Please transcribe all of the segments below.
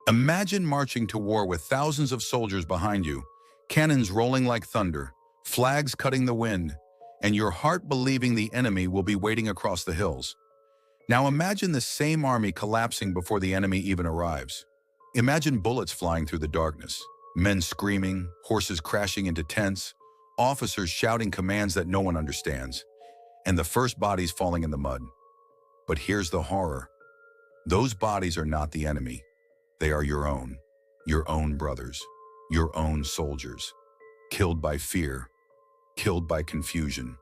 Imagine marching to war with thousands of soldiers behind you, cannons rolling like thunder, flags cutting the wind, and your heart believing the enemy will be waiting across the hills. Now imagine the same army collapsing before the enemy even arrives. Imagine bullets flying through the darkness, men screaming, horses crashing into tents, officers shouting commands that no one understands, and the first bodies falling in the mud. But here's the horror. Those bodies are not the enemy. They are your own brothers, your own soldiers, killed by fear, killed by confusion,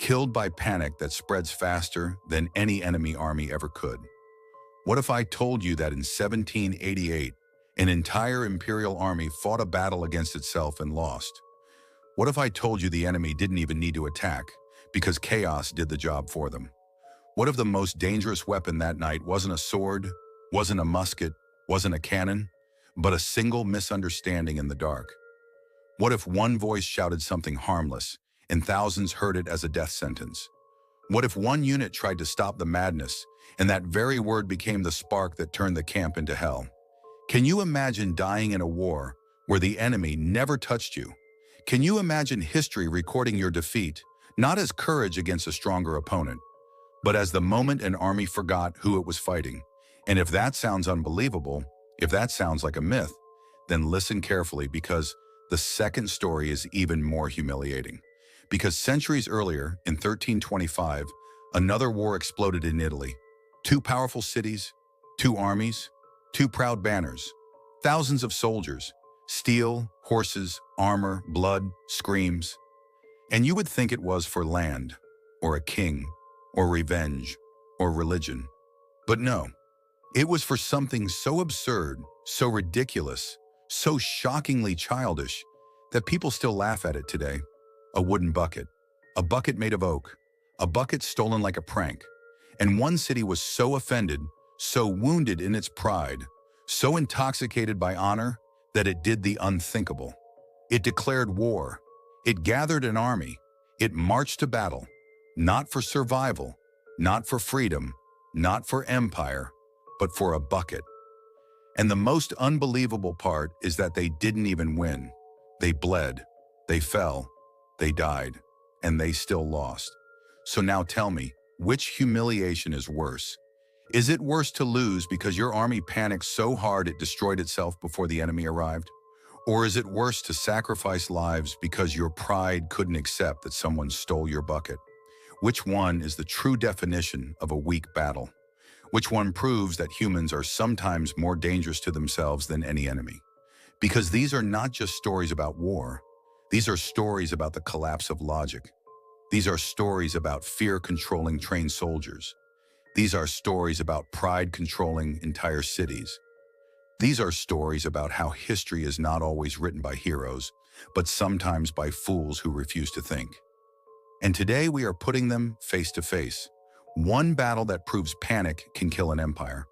killed by panic that spreads faster than any enemy army ever could. What if I told you that in 1788, an entire imperial army fought a battle against itself and lost? What if I told you the enemy didn't even need to attack because chaos did the job for them? What if the most dangerous weapon that night wasn't a sword, wasn't a musket, wasn't a cannon, but a single misunderstanding in the dark? What if one voice shouted something harmless and thousands heard it as a death sentence? What if one unit tried to stop the madness and that very word became the spark that turned the camp into hell? Can you imagine dying in a war where the enemy never touched you? Can you imagine history recording your defeat, not as courage against a stronger opponent, but as the moment an army forgot who it was fighting? And if that sounds unbelievable, if that sounds like a myth, then listen carefully, because the second story is even more humiliating. Because centuries earlier, in 1325, another war exploded in Italy. Two powerful cities, two armies, two proud banners, thousands of soldiers, steel, horses, armor, blood, screams. And you would think it was for land, or a king, or revenge, or religion. But no, it was for something so absurd, so ridiculous, so shockingly childish, that people still laugh at it today. A wooden bucket. A bucket made of oak. A bucket stolen like a prank. And one city was so offended, so wounded in its pride, so intoxicated by honor, that it did the unthinkable. It declared war. It gathered an army. It marched to battle, not for survival, not for freedom, not for empire, but for a bucket. And the most unbelievable part is that they didn't even win. They bled, they fell, they died, and they still lost. So now tell me, which humiliation is worse? Is it worse to lose because your army panicked so hard it destroyed itself before the enemy arrived? Or is it worse to sacrifice lives because your pride couldn't accept that someone stole your bucket? Which one is the true definition of a weak battle? Which one proves that humans are sometimes more dangerous to themselves than any enemy? Because these are not just stories about war. These are stories about the collapse of logic. These are stories about fear controlling trained soldiers. These are stories about pride controlling entire cities. These are stories about how history is not always written by heroes, but sometimes by fools who refuse to think. And today we are putting them face to face. One battle that proves panic can kill an empire.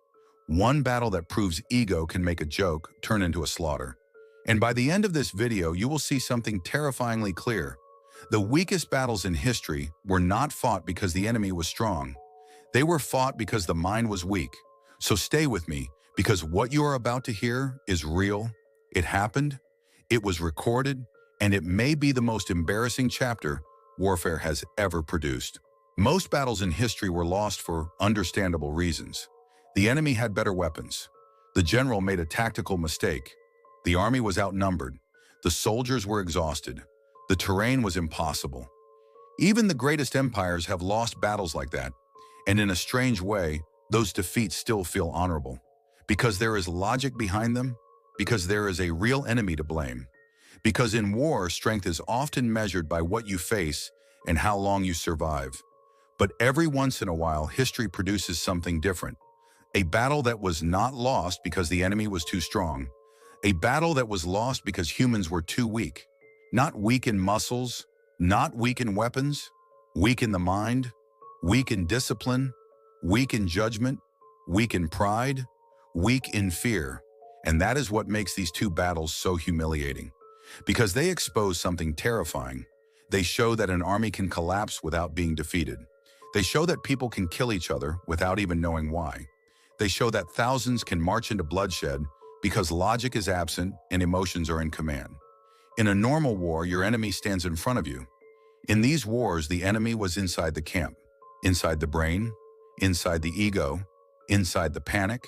One battle that proves ego can make a joke turn into a slaughter. And by the end of this video, you will see something terrifyingly clear. The weakest battles in history were not fought because the enemy was strong. They were fought because the mind was weak. So stay with me, because what you are about to hear is real. It happened, it was recorded, and it may be the most embarrassing chapter warfare has ever produced. Most battles in history were lost for understandable reasons. The enemy had better weapons. The general made a tactical mistake. The army was outnumbered. The soldiers were exhausted. The terrain was impossible. Even the greatest empires have lost battles like that. And in a strange way, those defeats still feel honorable. Because there is logic behind them. Because there is a real enemy to blame. Because in war, strength is often measured by what you face and how long you survive. But every once in a while, history produces something different. A battle that was not lost because the enemy was too strong. A battle that was lost because humans were too weak. Not weak in muscles, not weak in weapons, weak in the mind, weak in discipline, weak in judgment, weak in pride, weak in fear. And that is what makes these two battles so humiliating. Because they expose something terrifying. They show that an army can collapse without being defeated. They show that people can kill each other without even knowing why. They show that thousands can march into bloodshed because logic is absent and emotions are in command. In a normal war, your enemy stands in front of you. In these wars, the enemy was inside the camp, inside the brain, inside the ego, inside the panic.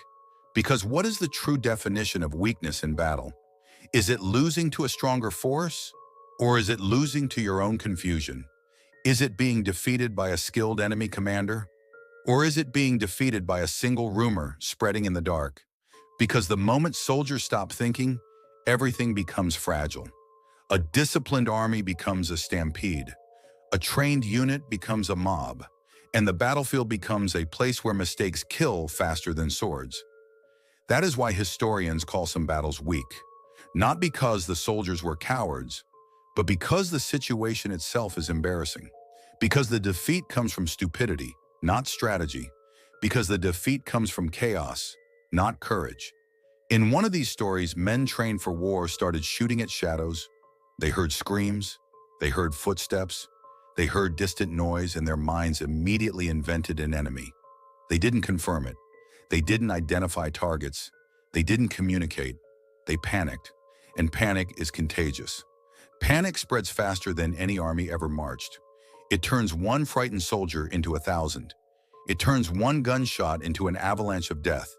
Because what is the true definition of weakness in battle? Is it losing to a stronger force? Or is it losing to your own confusion? Is it being defeated by a skilled enemy commander? Or is it being defeated by a single rumor spreading in the dark? Because the moment soldiers stop thinking, everything becomes fragile. A disciplined army becomes a stampede. A trained unit becomes a mob. And the battlefield becomes a place where mistakes kill faster than swords. That is why historians call some battles weak. Not because the soldiers were cowards, but because the situation itself is embarrassing. Because the defeat comes from stupidity, not strategy. Because the defeat comes from chaos, not courage. In one of these stories, men trained for war started shooting at shadows. They heard screams, they heard footsteps, they heard distant noise, and their minds immediately invented an enemy. They didn't confirm it. They didn't identify targets. They didn't communicate. They panicked. And panic is contagious. Panic spreads faster than any army ever marched. It turns one frightened soldier into 1,000. It turns one gunshot into an avalanche of death.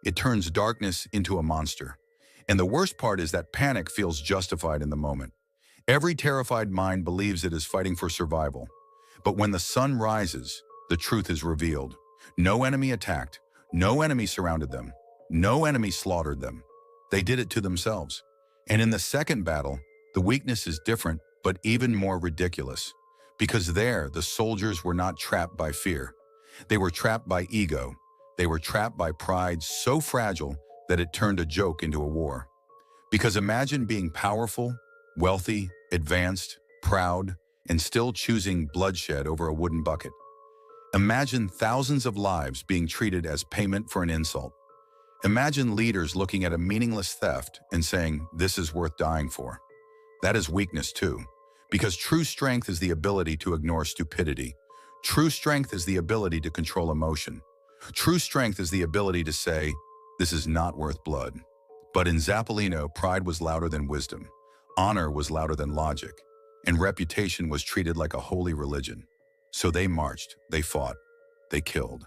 It turns darkness into a monster. And the worst part is that panic feels justified in the moment. Every terrified mind believes it is fighting for survival. But when the sun rises, the truth is revealed. No enemy attacked. No enemy surrounded them. No enemy slaughtered them. They did it to themselves. And in the second battle, the weakness is different, but even more ridiculous. Because there, the soldiers were not trapped by fear. They were trapped by ego. They were trapped by pride so fragile that it turned a joke into a war. Because imagine being powerful, wealthy, advanced, proud, and still choosing bloodshed over a wooden bucket. Imagine thousands of lives being treated as payment for an insult. Imagine leaders looking at a meaningless theft and saying, "This is worth dying for." That is weakness too, because true strength is the ability to ignore stupidity. True strength is the ability to control emotion. True strength is the ability to say, "This is not worth blood." But in Zappolino, pride was louder than wisdom, honor was louder than logic, and reputation was treated like a holy religion. So they marched, they fought, they killed.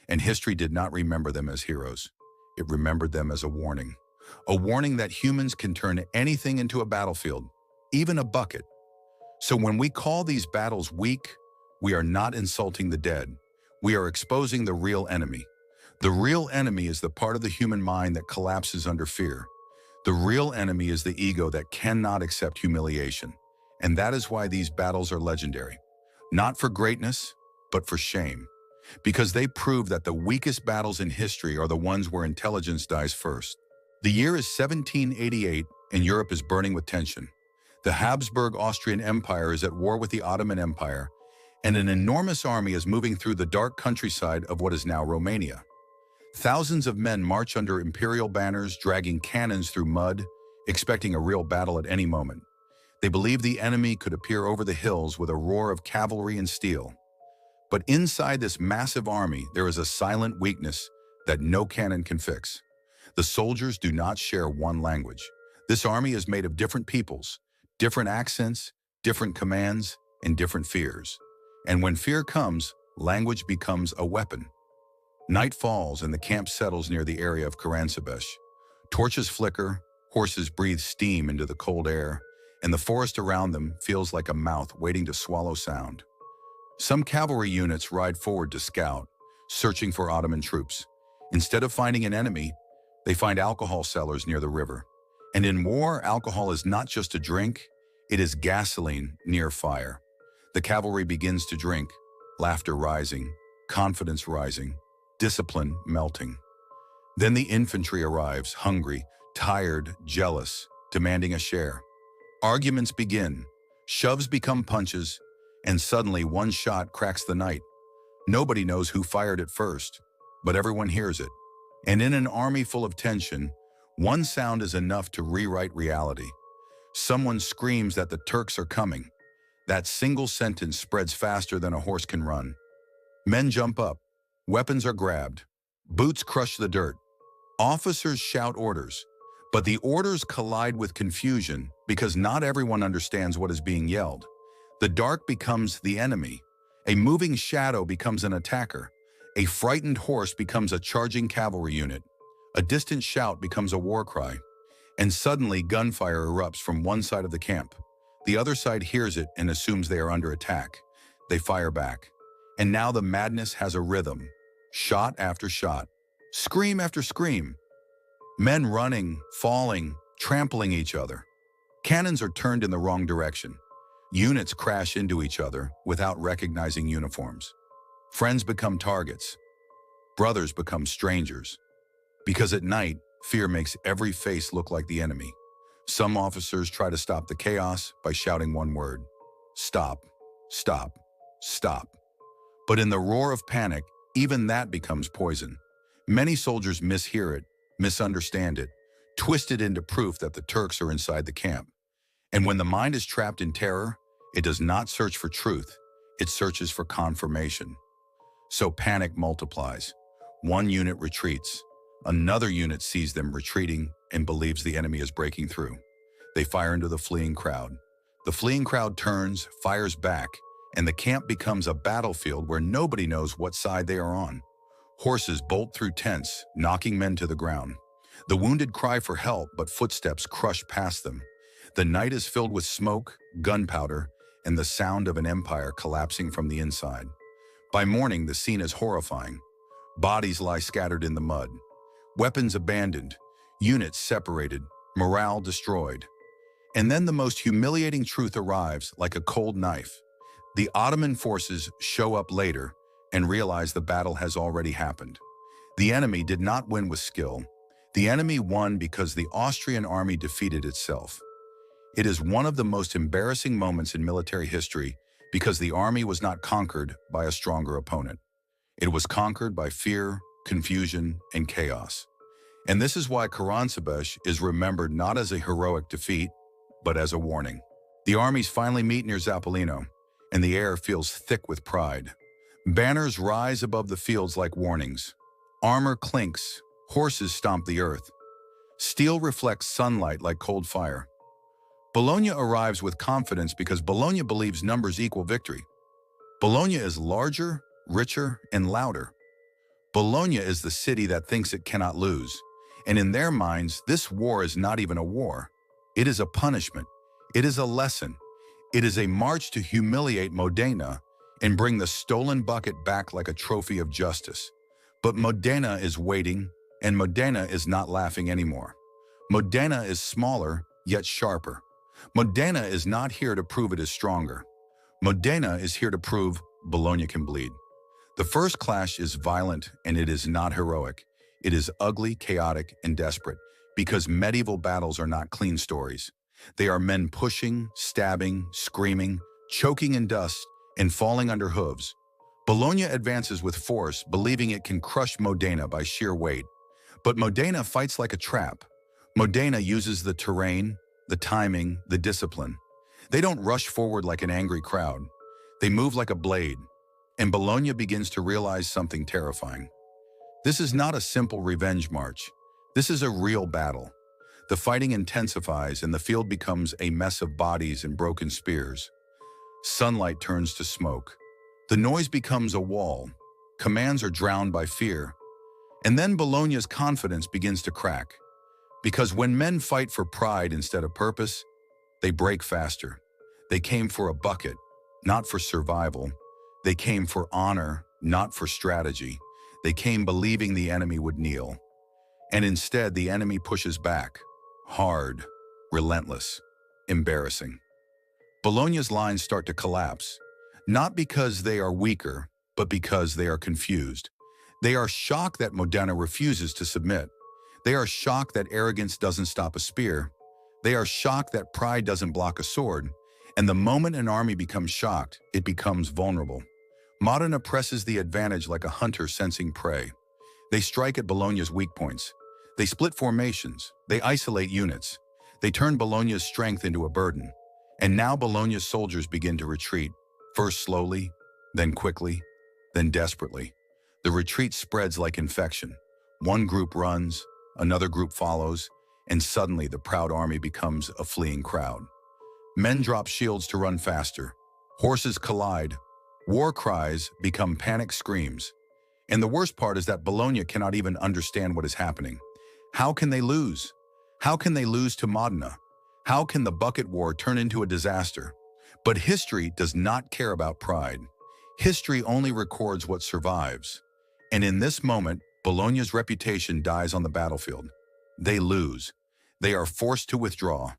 And history did not remember them as heroes. It remembered them as a warning. A warning that humans can turn anything into a battlefield, even a bucket. So when we call these battles weak, we are not insulting the dead. We are exposing the real enemy. The real enemy is the part of the human mind that collapses under fear. The real enemy is the ego that cannot accept humiliation. And that is why these battles are legendary. Not for greatness, but for shame. Because they prove that the weakest battles in history are the ones where intelligence dies first. The year is 1788, and Europe is burning with tension. The Habsburg Austrian Empire is at war with the Ottoman Empire, and an enormous army is moving through the dark countryside of what is now Romania. Thousands of men march under imperial banners, dragging cannons through mud, expecting a real battle at any moment. They believe the enemy could appear over the hills with a roar of cavalry and steel. But inside this massive army, there is a silent weakness that no cannon can fix. The soldiers do not share one language. This army is made of different peoples, different accents, different commands, and different fears. And when fear comes, language becomes a weapon. Night falls and the camp settles near the area of Karansebes. Torches flicker, horses breathe steam into the cold air, and the forest around them feels like a mouth waiting to swallow sound. Some cavalry units ride forward to scout, searching for Ottoman troops. Instead of finding an enemy, they find alcohol cellars near the river. And in war, alcohol is not just a drink, it is gasoline near fire. The cavalry begins to drink, laughter rising, confidence rising, discipline melting. Then the infantry arrives, hungry, tired, jealous, demanding a share. Arguments begin, shoves become punches, and suddenly one shot cracks the night. Nobody knows who fired it first, but everyone hears it. And in an army full of tension, one sound is enough to rewrite reality. Someone screams that the Turks are coming. That single sentence spreads faster than a horse can run. Men jump up, weapons are grabbed, boots crush the dirt. Officers shout orders, But the orders collide with confusion because not everyone understands what is being yelled. The dark becomes the enemy. A moving shadow becomes an attacker. A frightened horse becomes a charging cavalry unit. A distant shout becomes a war cry. And suddenly gunfire erupts from one side of the camp. The other side hears it and assumes they are under attack. They fire back. And now the madness has a rhythm. Shot after shot. Scream after scream. Men running, falling, trampling each other. Cannons are turned in the wrong direction. Units crash into each other without recognizing uniforms. Friends become targets. Brothers become strangers. Because at night, fear makes every face look like the enemy. Some officers try to stop the chaos by shouting one word: stop, stop, stop. But in the roar of panic, even that becomes poison. Many soldiers mishear it, misunderstand it, twist it into proof that the Turks are inside the camp. And when the mind is trapped in terror, it does not search for truth, it searches for confirmation. So panic multiplies. One unit retreats. Another unit sees them retreating and believes the enemy is breaking through. They fire into the fleeing crowd. The fleeing crowd turns, fires back, and the camp becomes a battlefield where nobody knows what side they are on. Horses bolt through tents, knocking men to the ground. The wounded cry for help, but footsteps crush past them. The night is filled with smoke, gunpowder, and the sound of an empire collapsing from the inside. By morning, the scene is horrifying. Bodies lie scattered in the mud. Weapons abandoned. Units separated. Morale destroyed. And then the most humiliating truth arrives like a cold knife. The Ottoman forces show up later and realize the battle has already happened. The enemy did not win with skill. The enemy won because the Austrian army defeated itself. It is one of the most embarrassing moments in military history because the army was not conquered by a stronger opponent. It was conquered by fear, confusion, and chaos. And this is why Karansebes is remembered not as a heroic defeat, but as a warning. The armies finally meet near Zappolino, and the air feels thick with pride. Banners rise above the fields like warnings. Armor clinks, horses stomp the earth. Steel reflects sunlight like cold fire. Bologna arrives with confidence because Bologna believes numbers equal victory. Bologna is larger, richer, and louder. Bologna is the city that thinks it cannot lose. And in their minds, this war is not even a war. It is a punishment. It is a lesson. It is a march to humiliate Modena and bring the stolen bucket back like a trophy of justice. But Modena is waiting, and Modena is not laughing anymore. Modena is smaller, yet sharper. Modena is not here to prove it is stronger. Modena is here to prove Bologna can bleed. The first clash is violent, and it is not heroic. It is ugly, chaotic, and desperate, because medieval battles are not clean stories. They are men pushing, stabbing, screaming, choking in dust, and falling under hooves. Bologna advances with force, believing it can crush Modena by sheer weight. But Modena fights like a trap. Modena uses the terrain, the timing, the discipline. They don't rush forward like an angry crowd. They move like a blade. And Bologna begins to realize something terrifying. This is not a simple revenge march. This is a real battle. The fighting intensifies and the field becomes a mess of bodies and broken spears. Sunlight turns to smoke. The noise becomes a wall. Commands are drowned by fear. And then Bologna's confidence begins to crack. Because when men fight for pride instead of purpose, they break faster. They came for a bucket, not for survival. They came for honor, not for strategy. They came believing the enemy would kneel. And instead, the enemy pushes back. Hard, relentless, embarrassing. Bologna's lines start to collapse, not because they are weaker, but because they are confused. They are shocked that Modena refuses to submit. They are shocked that arrogance doesn't stop a spear. They are shocked that pride doesn't block a sword. And the moment an army becomes shocked, it becomes vulnerable. Modena presses the advantage like a hunter sensing prey. They strike at Bologna's weak points. They split formations. They isolate units. They turn Bologna's strength into a burden. And now Bologna's soldiers begin to retreat, first slowly, then quickly, then desperately. The retreat spreads like infection. One group runs, another group follows, and suddenly the proud army becomes a fleeing crowd. Men drop shields to run faster. Horses collide. War cries become panic screams. And the worst part is that Bologna cannot even understand what is happening. How can they lose? How can they lose to Modena? How can the bucket war turn into a disaster? But history does not care about pride. History only records what survives. And in this moment, Bologna's reputation dies on the battlefield. They lose. They are forced to withdraw.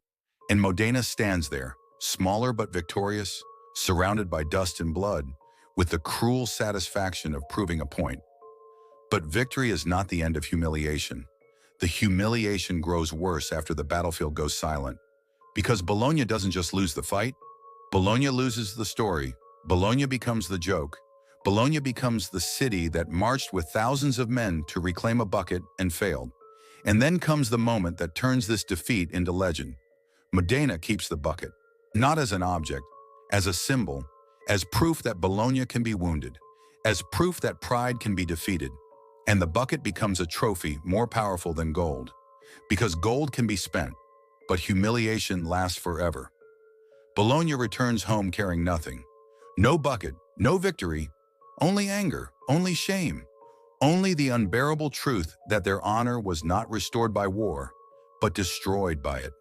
And Modena stands there, smaller but victorious, surrounded by dust and blood, with the cruel satisfaction of proving a point. But victory is not the end of humiliation. The humiliation grows worse after the battlefield goes silent. Because Bologna doesn't just lose the fight, Bologna loses the story. Bologna becomes the joke. Bologna becomes the city that marched with thousands of men to reclaim a bucket and failed. And then comes the moment that turns this defeat into legend. Modena keeps the bucket, not as an object, as a symbol, as proof that Bologna can be wounded, as proof that pride can be defeated. And the bucket becomes a trophy more powerful than gold, because gold can be spent, but humiliation lasts forever. Bologna returns home carrying nothing. No bucket, no victory, only anger, only shame, only the unbearable truth that their honor was not restored by war, but destroyed by it.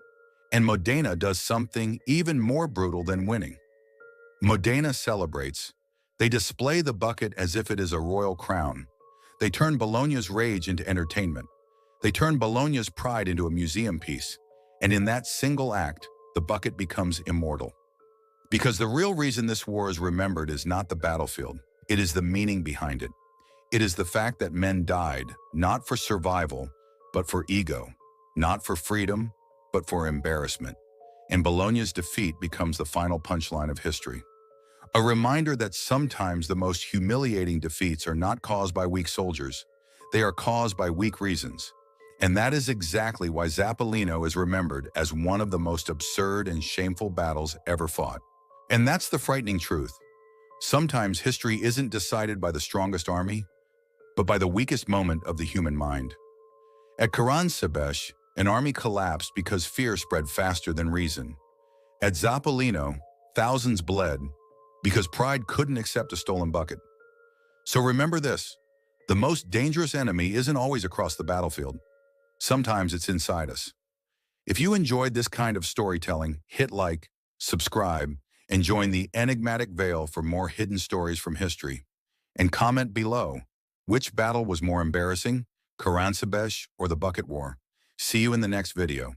And Modena does something even more brutal than winning. Modena celebrates. They display the bucket as if it is a royal crown. They turn Bologna's rage into entertainment. They turn Bologna's pride into a museum piece. And in that single act, the bucket becomes immortal. Because the real reason this war is remembered is not the battlefield. It is the meaning behind it. It is the fact that men died, not for survival, but for ego. Not for freedom, but for embarrassment. And Bologna's defeat becomes the final punchline of history. A reminder that sometimes the most humiliating defeats are not caused by weak soldiers. They are caused by weak reasons. And that is exactly why Zappolino is remembered as one of the most absurd and shameful battles ever fought. And that's the frightening truth. Sometimes history isn't decided by the strongest army, but by the weakest moment of the human mind. At Karansebes, an army collapsed because fear spread faster than reason. At Zappolino, thousands bled because pride couldn't accept a stolen bucket. So remember this, the most dangerous enemy isn't always across the battlefield. Sometimes it's inside us. If you enjoyed this kind of storytelling, hit like, subscribe, and join the Enigmatic Veil for more hidden stories from history. And comment below, which battle was more embarrassing, Karansebes or the Bucket War? See you in the next video.